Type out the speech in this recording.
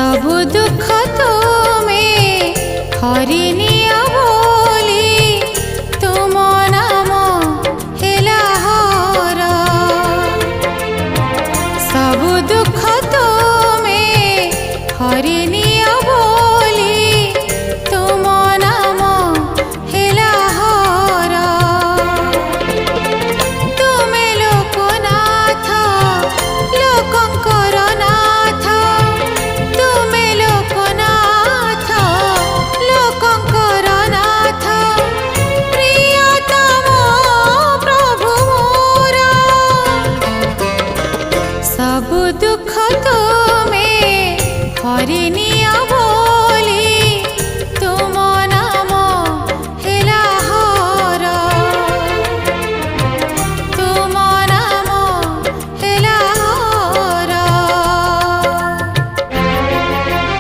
सबु दुख तुमे हरिनिया बोली तुम नाम हेला हर सबु दुख तुमे हरिनिया बोली तुम नाम हेला हर तुमे लोकनाथ लोकंकर नाथ तुमे लोकनाथ लोकंकर नाथ प्रियतम प्रभु मोर सबु दुख तुमे हरिनि